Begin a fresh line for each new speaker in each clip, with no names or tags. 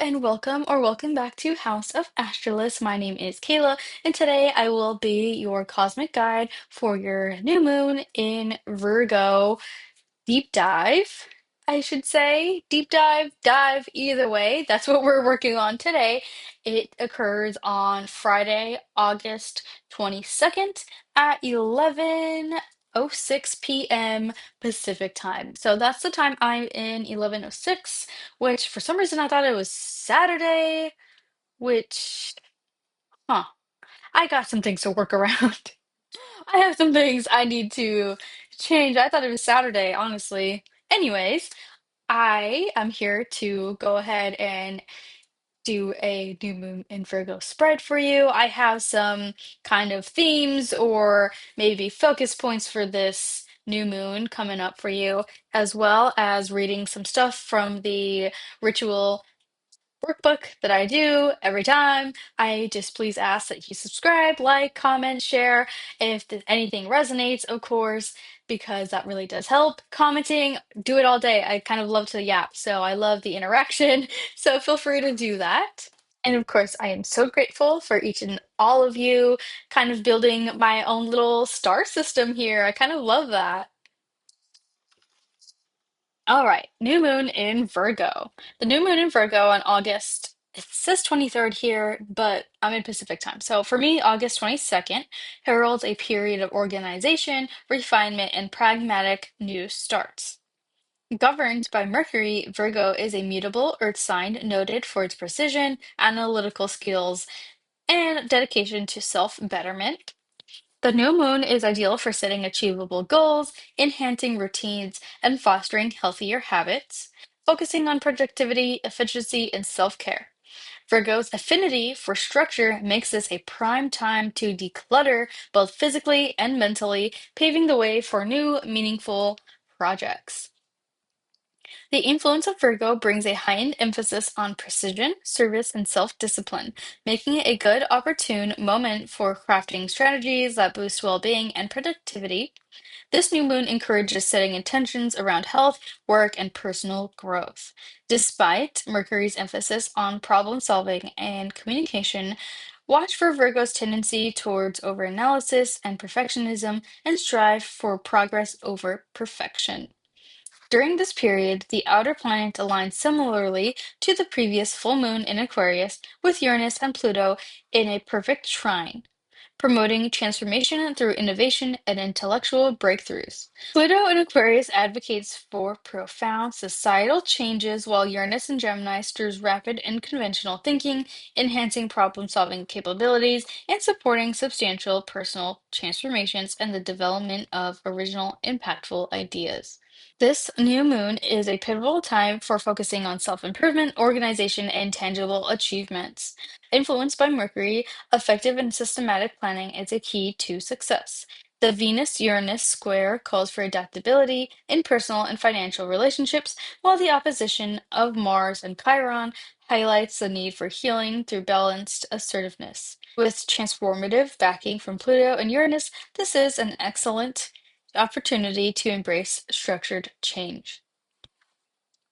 and welcome or welcome back to House of Astralis. My name is Kayla, and today I will be your cosmic guide for your new moon in Virgo deep dive. I should say deep dive, either way. That's what we're working on today. It occurs on Friday, August 22nd at 11:06 p.m. Pacific time. So that's the time I'm in 11:06, which for some reason I thought it was Saturday, which, huh, I got some things to work around. I have some things I need to change. I thought it was Saturday, honestly. Anyways, I am here to go ahead and do a new moon in Virgo spread for you. I have some kind of themes or maybe focus points for this new moon coming up for you, as well as reading some stuff from the ritual workbook that I do every time. I just please ask that you subscribe, like, comment, share if anything resonates, of course, because that really does help. Commenting, do it all day. I kind of love to yap, so I love the interaction. So feel free to do that. And of course, I am so grateful for each and all of you, kind of building my own little star system here. I kind of love that. All right, new moon in Virgo. The new moon in Virgo on August, it says 23rd here, but I'm in Pacific time. So for me, August 22nd heralds a period of organization, refinement, and pragmatic new starts. Governed by Mercury, Virgo is a mutable earth sign noted for its precision, analytical skills, and dedication to self-betterment. The new moon is ideal for setting achievable goals, enhancing routines, and fostering healthier habits, focusing on productivity, efficiency, and self care. Virgo's affinity for structure makes this a prime time to declutter both physically and mentally, paving the way for new, meaningful projects. The influence of Virgo brings a heightened emphasis on precision, service, and self-discipline, making it a good opportune moment for crafting strategies that boost well-being and productivity. This new moon encourages setting intentions around health, work, and personal growth. Despite Mercury's emphasis on problem solving and communication, watch for Virgo's tendency towards overanalysis and perfectionism and strive for progress over perfection. During this period, the outer planet aligns similarly to the previous full moon in Aquarius, with Uranus and Pluto in a perfect trine, promoting transformation through innovation and intellectual breakthroughs. Pluto in Aquarius advocates for profound societal changes, while Uranus in Gemini stirs rapid and conventional thinking, enhancing problem-solving capabilities and supporting substantial personal transformations and the development of original, impactful ideas. This new moon is a pivotal time for focusing on self-improvement, organization, and tangible achievements. Influenced by Mercury, effective and systematic planning is a key to success. The Venus-Uranus square calls for adaptability in personal and financial relationships, while the opposition of Mars and Chiron highlights the need for healing through balanced assertiveness. With transformative backing from Pluto and Uranus, this is an excellent opportunity to embrace structured change.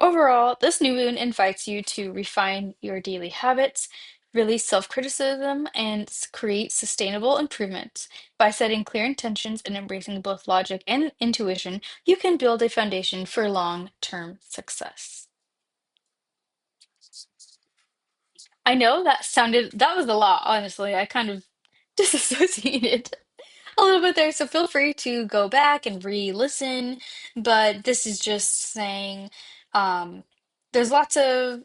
Overall, this new moon invites you to refine your daily habits, release self-criticism, and create sustainable improvements. By setting clear intentions and embracing both logic and intuition, you can build a foundation for long-term success. I know that was a lot, honestly. I kind of disassociated a little bit there, so feel free to go back and re-listen. But this is just saying there's lots of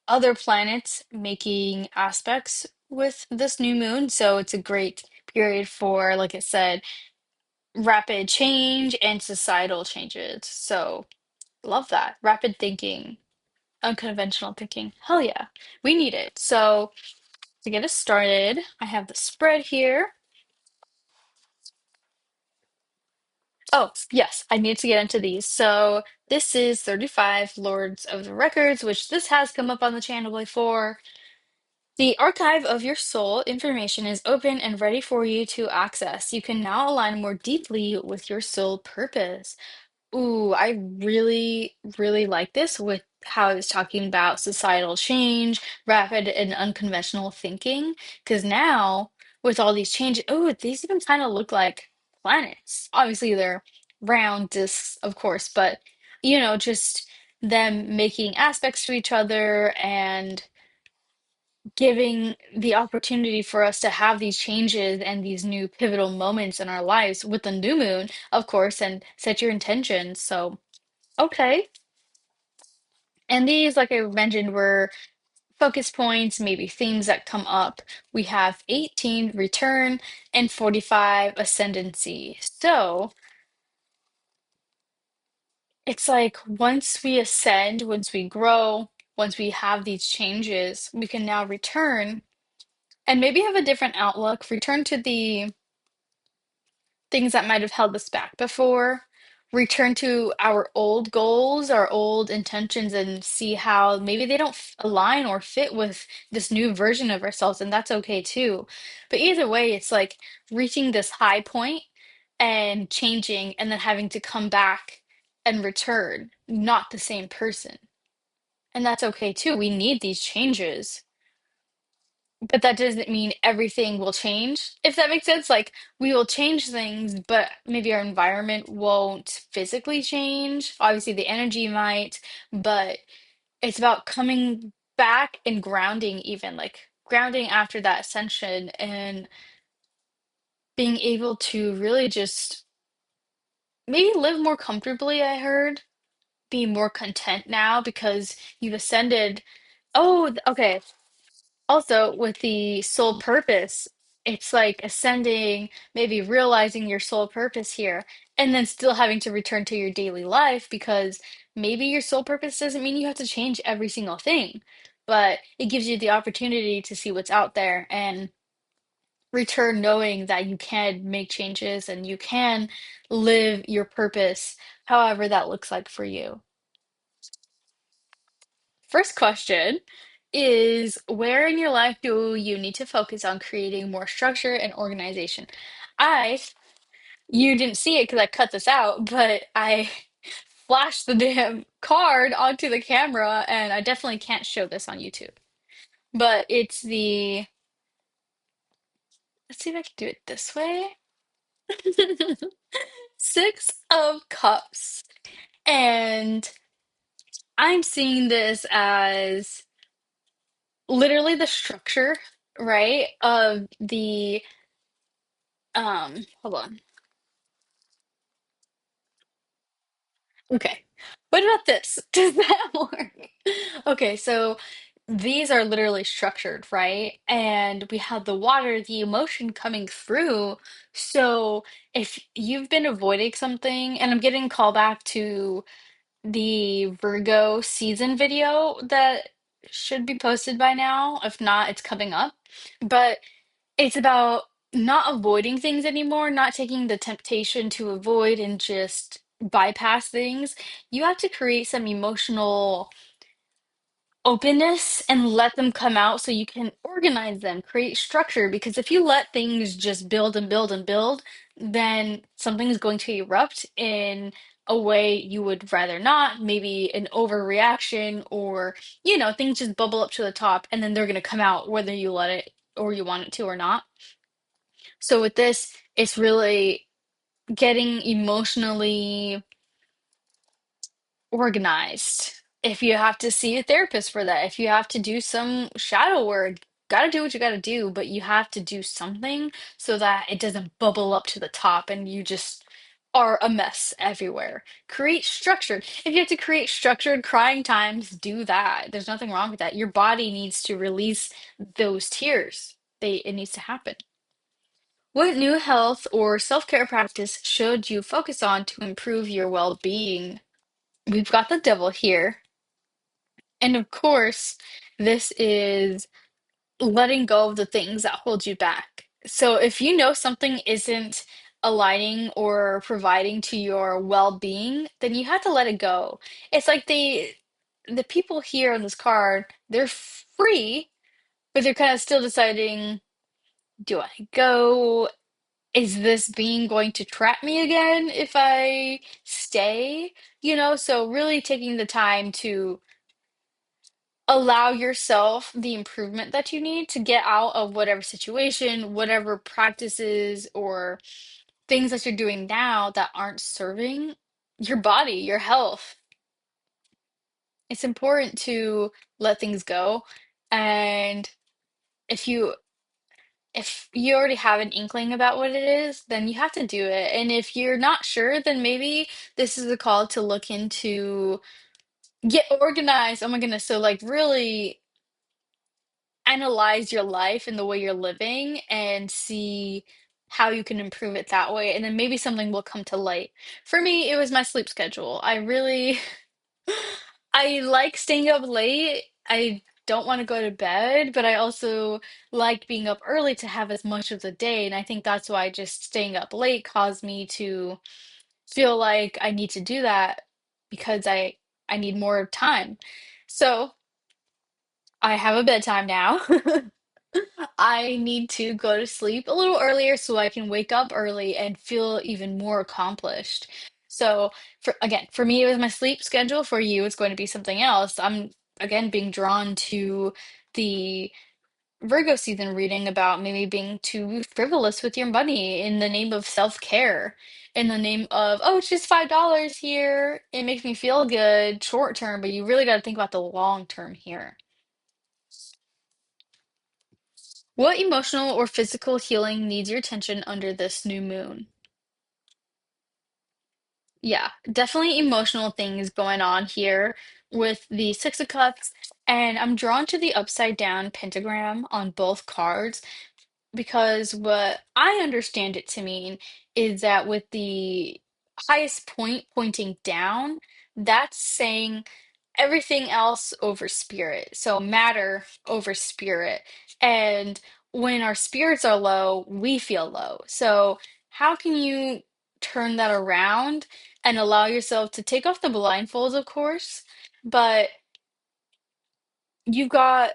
other planets making aspects with this new moon, so it's a great period for, like I said, rapid change and societal changes. So love that. Rapid thinking, unconventional thinking. Hell yeah, we need it. So to get us started, I have the spread here. Oh, yes, I need to get into these. So this is 35 Lords of the Records, which this has come up on the channel before. The archive of your soul information is open and ready for you to access. You can now align more deeply with your soul purpose. Ooh, I really, really like this with how I was talking about societal change, rapid and unconventional thinking. Because now, with all these changes, oh, these even kind of look like planets. Obviously, they're round disks, of course, but just them making aspects to each other and giving the opportunity for us to have these changes and these new pivotal moments in our lives with the new moon, of course, and set your intentions. So, okay. And these, like I mentioned, were focus points, maybe themes that come up. We have 18 return and 45 ascendancy. So it's like once we ascend, once we grow, once we have these changes, we can now return and maybe have a different outlook, return to the things that might have held us back before, return to our old goals, our old intentions, and see how maybe they don't align or fit with this new version of ourselves, and that's okay too. But either way, it's like reaching this high point and changing, and then having to come back and return, not the same person. And that's okay too. We need these changes. But that doesn't mean everything will change, if that makes sense. Like, we will change things, but maybe our environment won't physically change. Obviously, the energy might, but it's about coming back and grounding, even like grounding after that ascension and being able to really just maybe live more comfortably, I heard, be more content now because you've ascended. Oh, okay. Also, with the soul purpose, it's like ascending, maybe realizing your soul purpose here, and then still having to return to your daily life because maybe your soul purpose doesn't mean you have to change every single thing, but it gives you the opportunity to see what's out there and return knowing that you can make changes and you can live your purpose, however that looks like for you. First question is where in your life do you need to focus on creating more structure and organization? I, you didn't see it because I cut this out, but I flashed the damn card onto the camera and I definitely can't show this on YouTube. But it's the, let's see if I can do it this way. Six of Cups. And I'm seeing this as literally the structure, right, of the hold on. Okay. What about this? Does that work? Okay, so these are literally structured, right? And we have the water, the emotion coming through. So if you've been avoiding something, and I'm getting call back to the Virgo season video that should be posted by now. If not, it's coming up. But it's about not avoiding things anymore, not taking the temptation to avoid and just bypass things. You have to create some emotional openness and let them come out so you can organize them, create structure. Because if you let things just build and build and build, then something is going to erupt in a way you would rather not, maybe an overreaction, or things just bubble up to the top and then they're going to come out whether you let it or you want it to or not. So with this, it's really getting emotionally organized. If you have to see a therapist for that, if you have to do some shadow work, gotta do what you gotta do, but you have to do something so that it doesn't bubble up to the top and you just are a mess everywhere. Create structured. If you have to create structured crying times, do that. There's nothing wrong with that. Your body needs to release those tears. It needs to happen. What new health or self-care practice should you focus on to improve your well-being? We've got the devil here. And of course, this is letting go of the things that hold you back. So if you know something isn't aligning or providing to your well-being, then you have to let it go. It's like the people here on this card, they're free, but they're kind of still deciding, do I go? Is this being going to trap me again if I stay? So really taking the time to allow yourself the improvement that you need to get out of whatever situation, whatever practices or things that you're doing now that aren't serving your body, your health. It's important to let things go. And if you if you already have an inkling about what it is, then you have to do it. And if you're not sure, then maybe this is a call to look into get organized. Oh my goodness. So like really analyze your life and the way you're living and see how you can improve it that way. And then maybe something will come to light. For me, it was my sleep schedule. I really I like staying up late. I don't want to go to bed, but I also like being up early to have as much of the day. And I think that's why just staying up late caused me to feel like I need to do that because I need more time. So I have a bedtime now. I need to go to sleep a little earlier so I can wake up early and feel even more accomplished. So, for me, it was my sleep schedule. For you, it's going to be something else. I'm again being drawn to the Virgo season reading about maybe being too frivolous with your money in the name of self-care, in the name of, oh, it's just $5 here. It makes me feel good short term, but you really got to think about the long term here. What emotional or physical healing needs your attention under this new moon? Yeah, definitely emotional things going on here with the Six of Cups. And I'm drawn to the upside down pentagram on both cards because what I understand it to mean is that with the highest point pointing down, that's saying everything else over spirit. So matter over spirit. And when our spirits are low, we feel low. So how can you turn that around and allow yourself to take off the blindfolds, of course, but you've got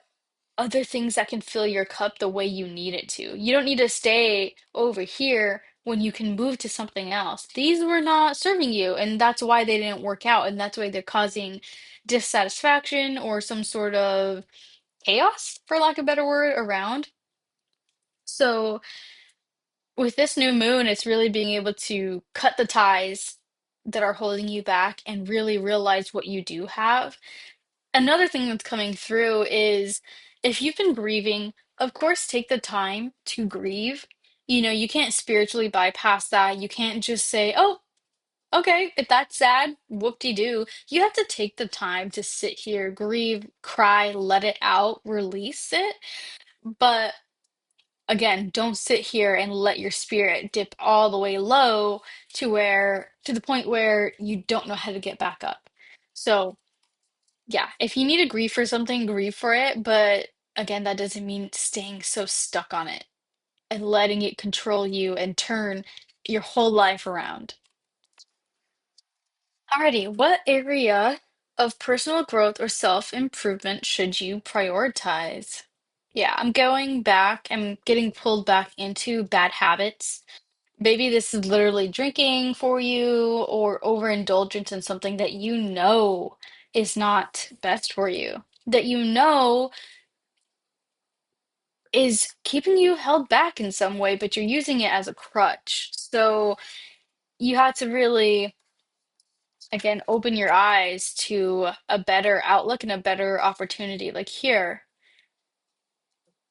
other things that can fill your cup the way you need it to. You don't need to stay over here when you can move to something else. These were not serving you, and that's why they didn't work out, and that's why they're causing dissatisfaction or some sort of chaos, for lack of a better word, around. So, with this new moon, it's really being able to cut the ties that are holding you back and really realize what you do have. Another thing that's coming through is if you've been grieving, of course, take the time to grieve. You know, you can't spiritually bypass that. You can't just say, oh, okay, if that's sad, whoop-de-doo. You have to take the time to sit here, grieve, cry, let it out, release it. But again, don't sit here and let your spirit dip all the way low to the point where you don't know how to get back up. So, yeah, if you need to grieve for something, grieve for it. But again, that doesn't mean staying so stuck on it and letting it control you and turn your whole life around. Alrighty, what area of personal growth or self-improvement should you prioritize? Yeah, I'm going back. I'm getting pulled back into bad habits. Maybe this is literally drinking for you or overindulgence in something that you know is not best for you, that you know is keeping you held back in some way, but you're using it as a crutch. So you have to really, again, open your eyes to a better outlook and a better opportunity. Like here,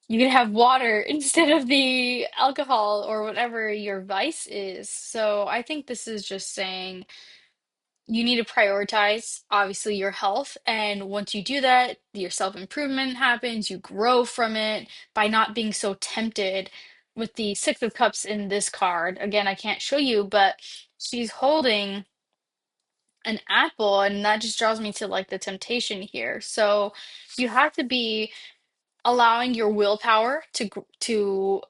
you can have water instead of the alcohol or whatever your vice is. So I think this is just saying you need to prioritize, obviously, your health. And once you do that, your self-improvement happens, you grow from it by not being so tempted with the Six of Cups in this card. Again, I can't show you, but she's holding an apple, and that just draws me to like the temptation here. So you have to be allowing your willpower to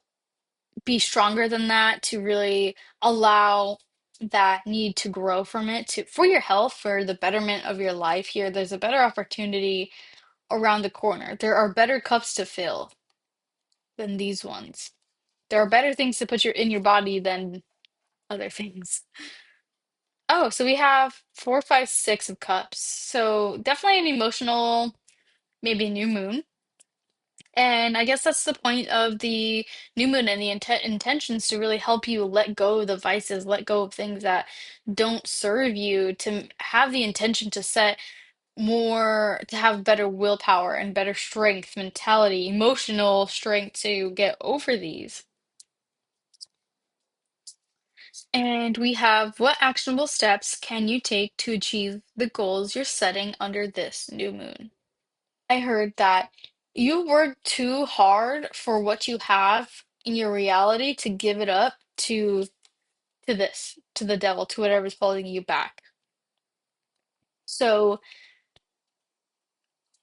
be stronger than that, to really allow that need to grow from it to for your health, for the betterment of your life here. There's a better opportunity around the corner. There are better cups to fill than these ones. There are better things to put in your body than other things. Oh, so we have four, five, six of cups. So definitely an emotional maybe new moon. And I guess that's the point of the new moon and the intentions to really help you let go of the vices, let go of things that don't serve you, to have the intention to set more, to have better willpower and better strength, mentality, emotional strength to get over these. And we have, what actionable steps can you take to achieve the goals you're setting under this new moon? I heard that you work too hard for what you have in your reality to give it up to the devil, to whatever's holding you back. So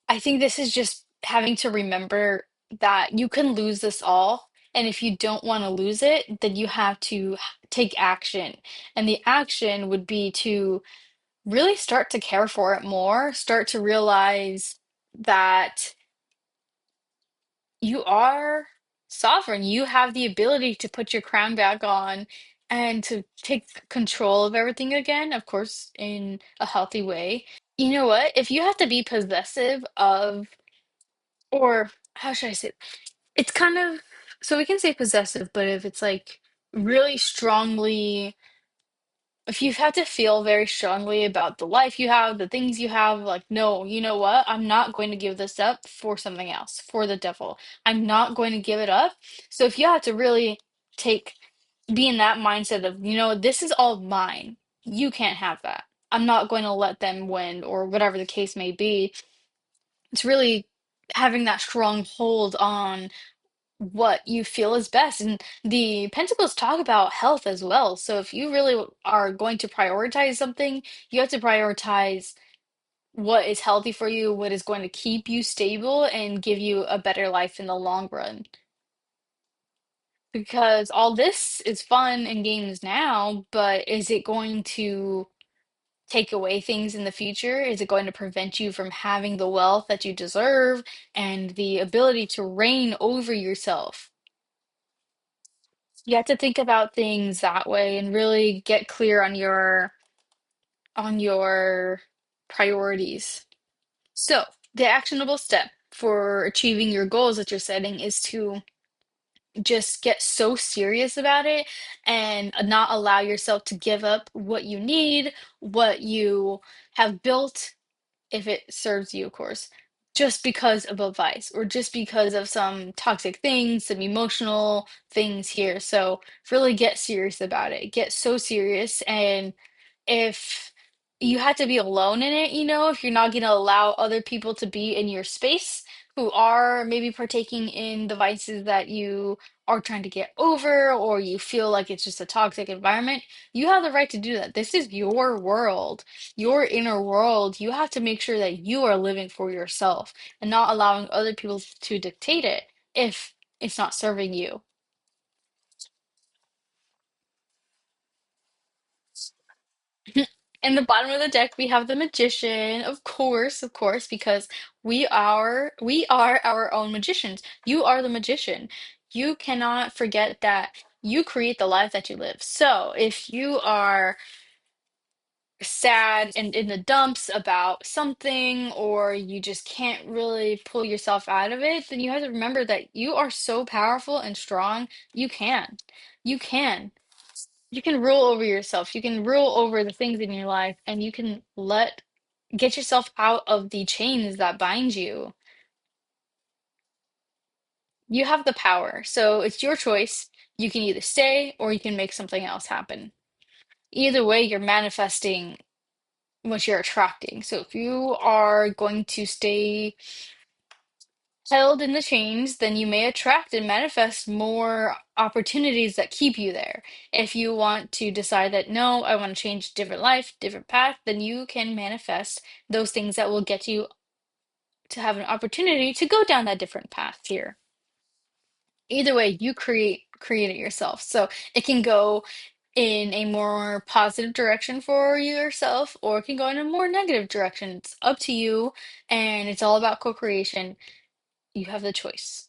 I think this is just having to remember that you can lose this all, and if you don't want to lose it, then you have to take action. And the action would be to really start to care for it more, start to realize that you are sovereign. You have the ability to put your crown back on and to take control of everything again, of course, in a healthy way. You know what? If you have to be possessive of, or how should I say it? It's kind of, so we can say possessive, but if it's like really strongly, if you've had to feel very strongly about the life you have, the things you have, like, no, you know what? I'm not going to give this up for something else, for the devil. I'm not going to give it up. So if you have to really take, be in that mindset of, this is all mine. You can't have that. I'm not going to let them win, or whatever the case may be. It's really having that strong hold on what you feel is best. And the Pentacles talk about health as well. So if you really are going to prioritize something, you have to prioritize what is healthy for you, what is going to keep you stable and give you a better life in the long run. Because all this is fun and games now, but is it going to take away things in the future? Is it going to prevent you from having the wealth that you deserve and the ability to reign over yourself? You have to think about things that way and really get clear on your priorities. So, the actionable step for achieving your goals that you're setting is to just get so serious about it and not allow yourself to give up what you need, what you have built, if it serves you, of course, just because of a vice or just because of some toxic things, some emotional things here. So really get serious about it. Get so serious. And if you had to be alone in it, if you're not going to allow other people to be in your space who are maybe partaking in the vices that you are trying to get over, or you feel like it's just a toxic environment, you have the right to do that. This is your world, your inner world. You have to make sure that you are living for yourself and not allowing other people to dictate it if it's not serving you. In the bottom of the deck, we have the magician, of course, because we are our own magicians. You are the magician. You cannot forget that you create the life that you live. So if you are sad and in the dumps about something, or you just can't really pull yourself out of it, then you have to remember that you are so powerful and strong. You can. You can. You can rule over yourself. You can rule over the things in your life, and you can get yourself out of the chains that bind you. You have the power. So it's your choice. You can either stay or you can make something else happen. Either way, you're manifesting what you're attracting. So if you are going to stay held in the chains, then you may attract and manifest more opportunities that keep you there. If you want to decide that, no, I want to change different life, different path, then you can manifest those things that will get you to have an opportunity to go down that different path here. Either way, you create it yourself. So it can go in a more positive direction for yourself, or it can go in a more negative direction. It's up to you, and it's all about co-creation. You have the choice.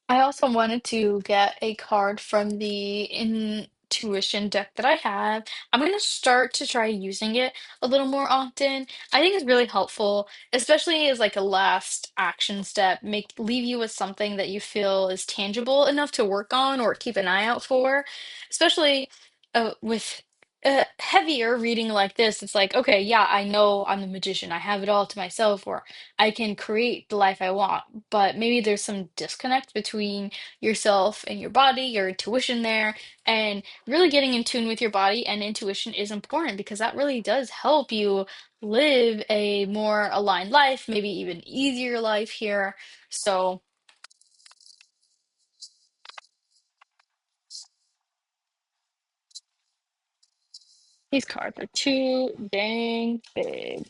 I also wanted to get a card from the in tuition deck that I have. I'm going to start to try using it a little more often. I think it's really helpful, especially as like a last action step, leave you with something that you feel is tangible enough to work on or keep an eye out for, especially with heavier reading like this. It's like, okay, yeah, I know I'm the magician. I have it all to myself, or I can create the life I want. But maybe there's some disconnect between yourself and your body, your intuition there, and really getting in tune with your body and intuition is important because that really does help you live a more aligned life, maybe even easier life here. So these cards are too dang big.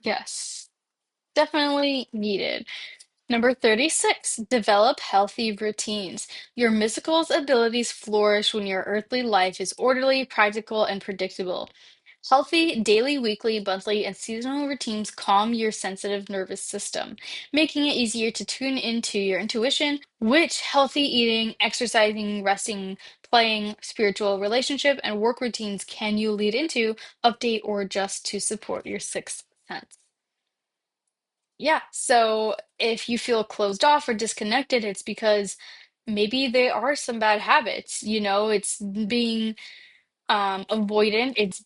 Yes, definitely needed. Number 36, develop healthy routines. Your mystical's abilities flourish when your earthly life is orderly, practical, and predictable. Healthy daily, weekly, monthly, and seasonal routines calm your sensitive nervous system, making it easier to tune into your intuition. Which healthy eating, exercising, resting, playing, spiritual relationship, and work routines can you lead into, update, or adjust to support your sixth sense? Yeah, so if you feel closed off or disconnected, it's because maybe there are some bad habits. It's being avoidant, it's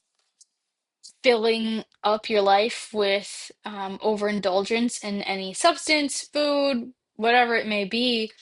filling up your life with overindulgence in any substance, food, whatever it may be,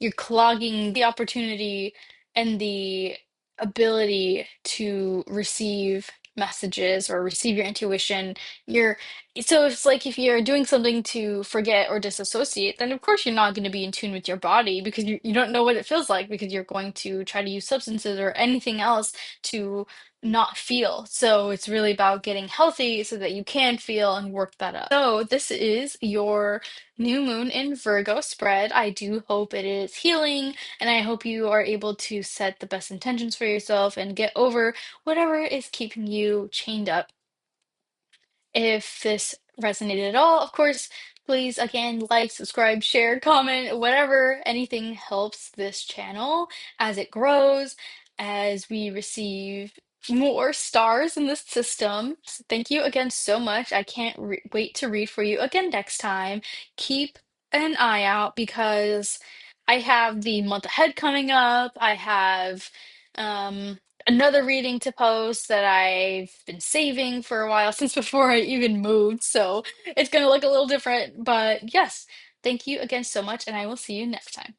you're clogging the opportunity and the ability to receive messages or receive your intuition. You're so it's like if you're doing something to forget or disassociate, then of course you're not going to be in tune with your body because you don't know what it feels like because you're going to try to use substances or anything else to not feel. So it's really about getting healthy so that you can feel and work that up. So this is your new moon in Virgo spread. I do hope it is healing, and I hope you are able to set the best intentions for yourself and get over whatever is keeping you chained up. If this resonated at all, of course, please again like, subscribe, share, comment, whatever, anything helps this channel as it grows, as we receive more stars in this system. So thank you again so much. I can't wait to read for you again next time. Keep an eye out because I have the month ahead coming up. I have another reading to post that I've been saving for a while since before I even moved. So it's going to look a little different. But yes, thank you again so much, and I will see you next time.